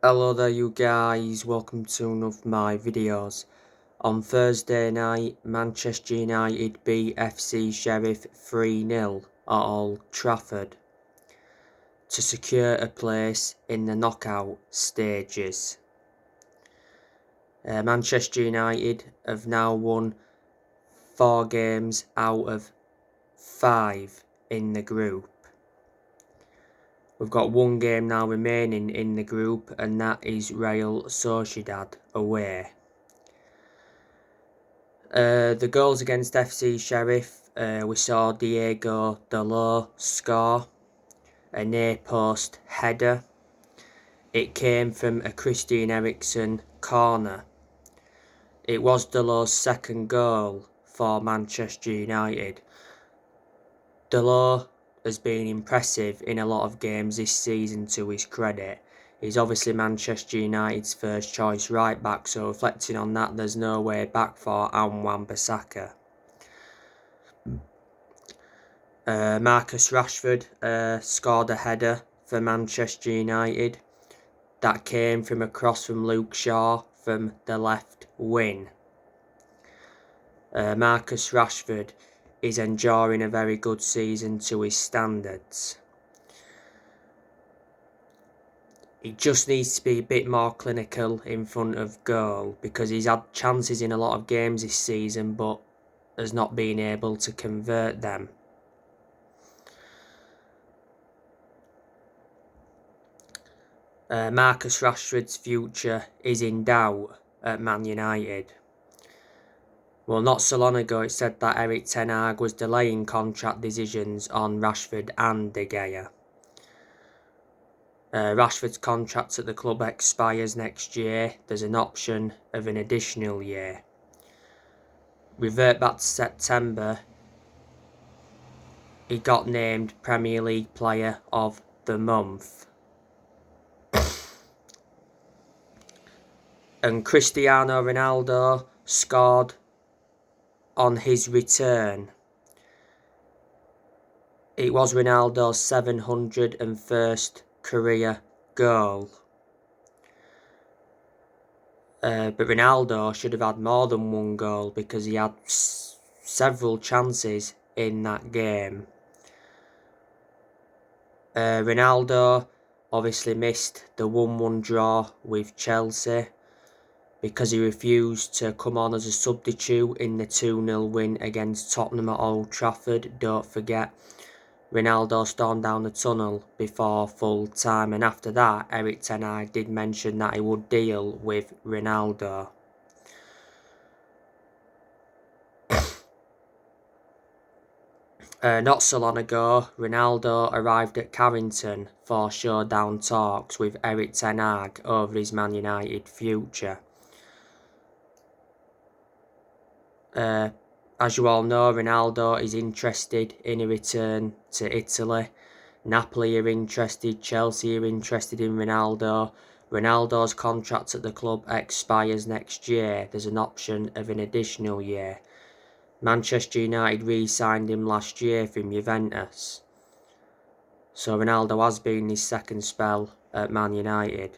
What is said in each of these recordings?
Hello there you guys, welcome to one of my videos. On Thursday night, Manchester United beat FC Sheriff 3-0 at Old Trafford to secure a place in the knockout stages. Manchester United have now won 4 games out of 5 in the group. We've got 1 game now remaining in the group, and that is Real Sociedad away. The goals against FC Sheriff, we saw Diego Dalot score a near post header. It came from a Christian Eriksen corner. It was Dalot's second goal for Manchester United. Dalot has been impressive in a lot of games this season, to his credit. He's obviously Manchester United's first choice right back, so reflecting on that, there's no way back for Wan-Bissaka. Marcus Rashford scored a header for Manchester United. That came from a cross from Luke Shaw from the left wing. Marcus Rashford is enjoying a very good season to his standards. He just needs to be a bit more clinical in front of goal, because he's had chances in a lot of games this season but has not been able to convert them. Marcus Rashford's future is in doubt at Man United. Well, not so long ago it said that Erik ten Hag was delaying contract decisions on Rashford and De Gea. Rashford's contract at the club expires next year. There's an option of an additional year. Revert back to September, he got named Premier League Player of the Month. And Cristiano Ronaldo scored on his return. It was Ronaldo's 701st career goal. But Ronaldo should have had more than 1 goal, because he had several chances in that game. Ronaldo obviously missed the 1-1 draw with Chelsea because he refused to come on as a substitute in the 2-0 win against Tottenham at Old Trafford. Don't forget, Ronaldo stormed down the tunnel before full time, and after that Erik ten Hag did mention that he would deal with Ronaldo. Not so long ago, Ronaldo arrived at Carrington for showdown talks with Erik ten Hag over his Man United future. As you all know, Ronaldo is interested in a return to Italy. Napoli are interested, Chelsea are interested in Ronaldo. Ronaldo's contract at the club expires next year. There's an option of an additional year. Manchester United re-signed him last year from Juventus. So Ronaldo has been his second spell at Man United.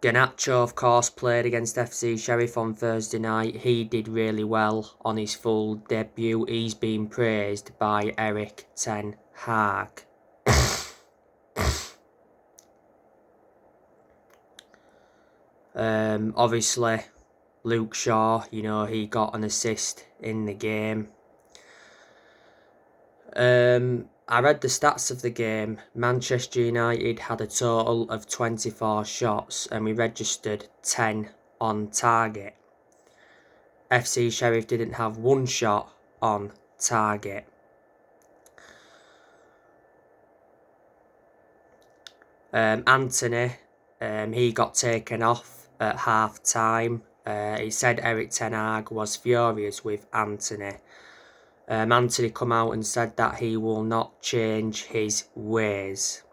Garnacho, of course, played against FC Sheriff on Thursday night. He did really well on his full debut. He's been praised by Erik ten Hag. Obviously, Luke Shaw, he got an assist in the game. I read the stats of the game. Manchester United had a total of 24 shots and we registered 10 on target. FC Sheriff didn't have 1 shot on target. Antony, he got taken off at half time. He said Erik ten Hag was furious with Antony. Antony come out and said that he will not change his ways.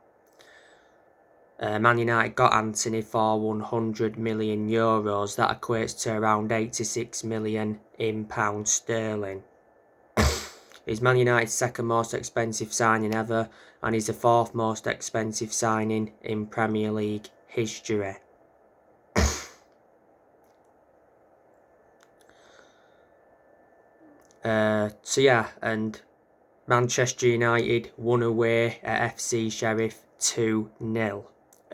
Man United got Antony for €100 million. That equates to around 86 million in pounds sterling. He's Man United's second most expensive signing ever, and he's the fourth most expensive signing in Premier League history. So yeah, and Manchester United won away at FC Sheriff 2-0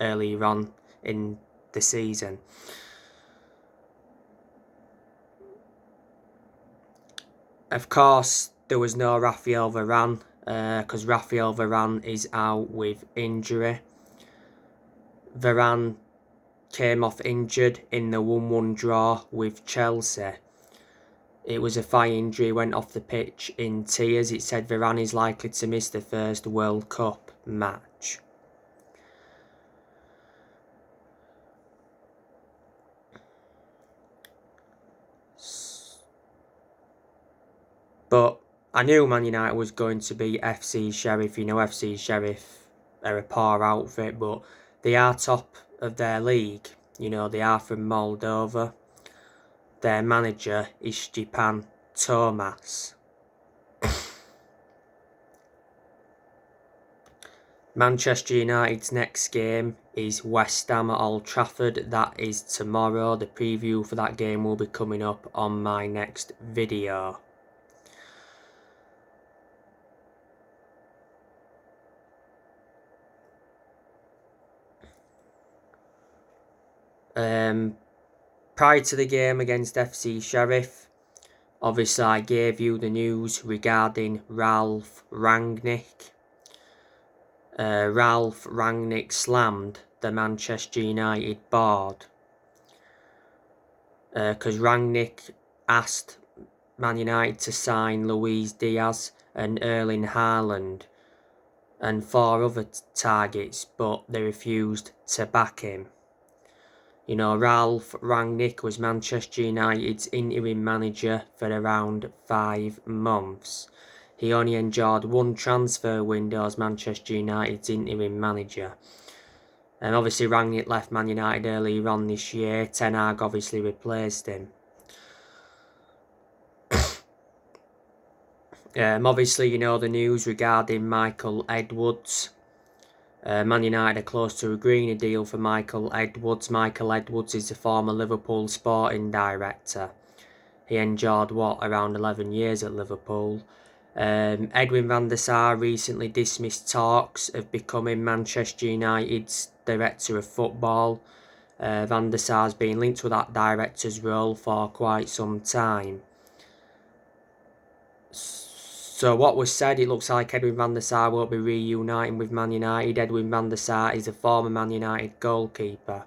earlier on in the season. Of course, there was no Raphael Varane, because Raphael Varane is out with injury. Varane came off injured in the 1-1 draw with Chelsea. It was a thigh injury, went off the pitch in tears. It said Varane is likely to miss the first World Cup match. But I knew Man United was going to be FC Sheriff. You know, FC Sheriff are a poor outfit, but they are top of their league. You know, they are from Moldova. Their manager is Stepan Tomas. Manchester United's next game is West Ham at Old Trafford. That is tomorrow. The preview for that game will be coming up on my next video. Prior to the game against FC Sheriff, obviously I gave you the news regarding Ralf Rangnick. Ralf Rangnick slammed the Manchester United board because Rangnick asked Man United to sign Luis Diaz and Erling Haaland and 4 other targets, but they refused to back him. You know, Ralf Rangnick was Manchester United's interim manager for around 5 months. He only enjoyed 1 transfer window as Manchester United's interim manager. And obviously Rangnick left Man United earlier on this year. Ten Hag obviously replaced him. Obviously, you know the news regarding Michael Edwards. Man United are close to agreeing a deal for Michael Edwards. Michael Edwards is the former Liverpool sporting director. He endured, around 11 years at Liverpool. Edwin van der Sar recently dismissed talks of becoming Manchester United's director of football. Van der Sar's been linked with that director's role for quite some time. So what was said, it looks like Edwin van der Sar won't be reuniting with Man United. Edwin van der Sar is a former Man United goalkeeper.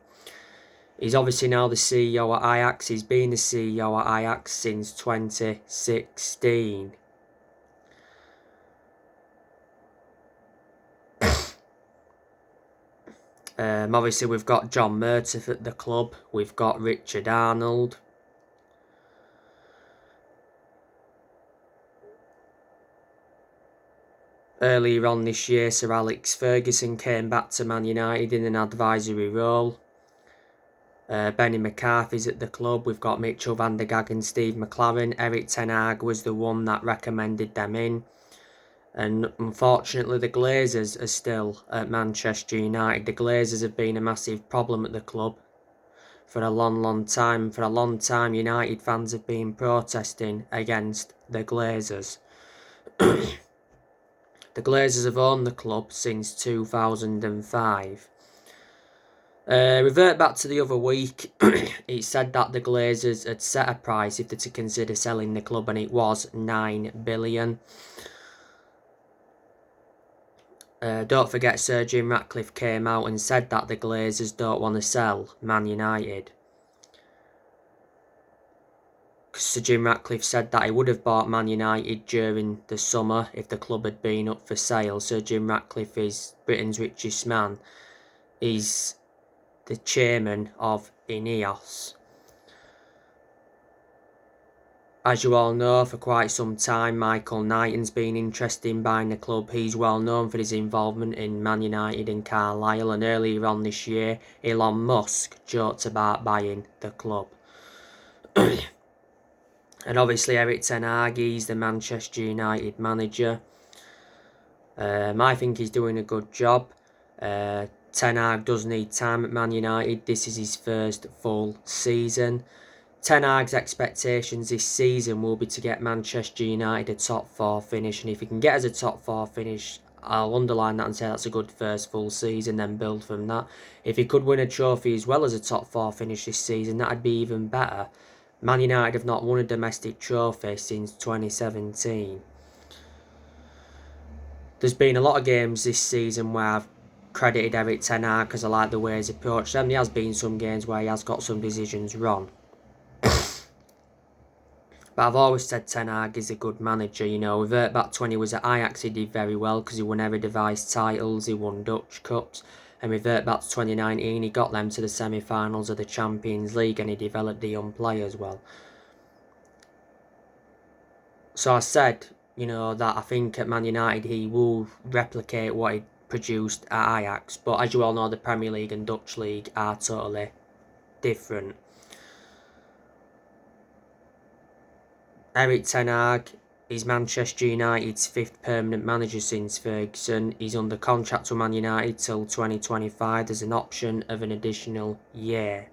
He's obviously now the CEO at Ajax. He's been the CEO at Ajax since 2016. Obviously we've got John Murtough at the club. We've got Richard Arnold. Earlier on this year, Sir Alex Ferguson came back to Man United in an advisory role. Benny McCarthy's at the club. We've got Mitchell van der Gaag and Steve McLaren. Erik ten Hag was the one that recommended them in. And unfortunately, the Glazers are still at Manchester United. The Glazers have been a massive problem at the club for a long time. For a long time, United fans have been protesting against the Glazers. The Glazers have owned the club since 2005. Revert back to the other week, it said that the Glazers had set a price if they're to consider selling the club, and it was 9 billion. Don't forget Sir Jim Ratcliffe came out and said that the Glazers don't want to sell Man United. Sir Jim Ratcliffe said that he would have bought Man United during the summer if the club had been up for sale. Sir Jim Ratcliffe is Britain's richest man. He's the chairman of Ineos. As you all know, for quite some time, Michael Knighton's been interested in buying the club. He's well known for his involvement in Man United and Carlisle, and earlier on this year, Elon Musk joked about buying the club. And obviously Erik ten Hag, he's the Manchester United manager. I think he's doing a good job. Ten Hag does need time at Man United. This is his first full season. Ten Hag's expectations this season will be to get Manchester United a top 4 finish, and if he can get us a top 4 finish, I'll underline that and say that's a good first full season, then build from that. If he could win a trophy as well as a top 4 finish this season, that'd be even better. Man United have not won a domestic trophy since 2017. There's been a lot of games this season where I've credited Erik ten Hag because I like the way he's approached them. There has been some games where he has got some decisions wrong. But I've always said Ten Hag is a good manager, you know. Revert back to when he was at Ajax, he did very well because he won Eredivisie titles, he won Dutch Cups. And revert back to 2019, he got them to the semi-finals of the Champions League and he developed the young players well. So I said, you know, that I think at Man United he will replicate what he produced at Ajax. But as you all know, the Premier League and Dutch League are totally different. Erik ten Hag is Manchester United's 5th permanent manager since Ferguson. He's under contract with Man United till 2025. There's an option of an additional year.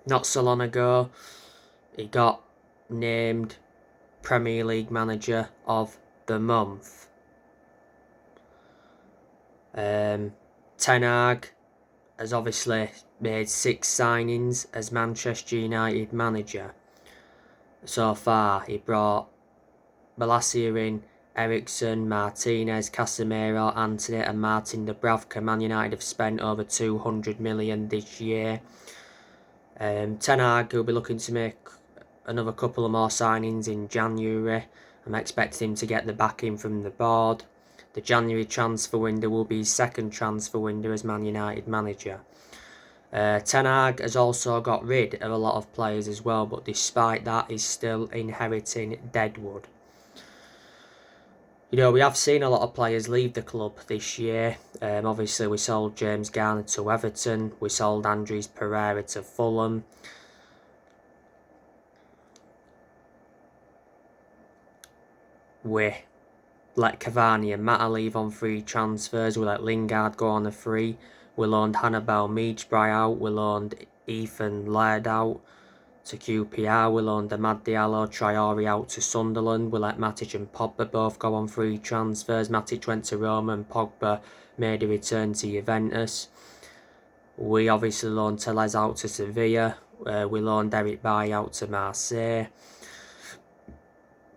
Not so long ago, he got named Premier League Manager of the Month. Ten Hag has obviously made 6 signings as Manchester United manager. So far, he brought Bolasie in, Eriksen, Martinez, Casemiro, Antony and Martin Dubravka. Man United have spent over 200 million this year. Ten Hag will be looking to make another couple of more signings in January. I'm expecting him to get the backing from the board. The January transfer window will be his 2nd transfer window as Man United manager. Ten Hag has also got rid of a lot of players as well, but despite that, he's still inheriting deadwood. You know, we have seen a lot of players leave the club this year. Obviously, we sold James Garner to Everton. We sold Andres Pereira to Fulham. We let Cavani and Mata leave on free transfers. We let Lingard go on a free. We loaned Hannibal Mejbri out. We loaned Ethan Laird out to QPR. We loaned Amad Diallo, Traore out to Sunderland. We let Matic and Pogba both go on free transfers. Matic went to Roma and Pogba made a return to Juventus. We obviously loaned Telles out to Sevilla. We loaned Eric Bailly out to Marseille.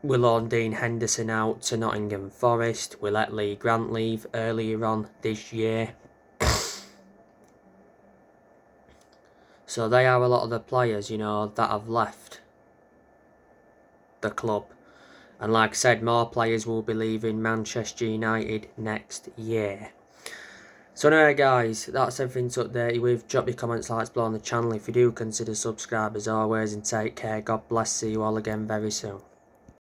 We loaned Dean Henderson out to Nottingham Forest. We let Lee Grant leave earlier on this year. So they are a lot of the players, you know, that have left the club. And like I said, more players will be leaving Manchester United next year. So anyway guys, that's everything to update you with. Drop your comments, likes below on the channel if you do consider subscribe as always, and take care. God bless. See you all again very soon.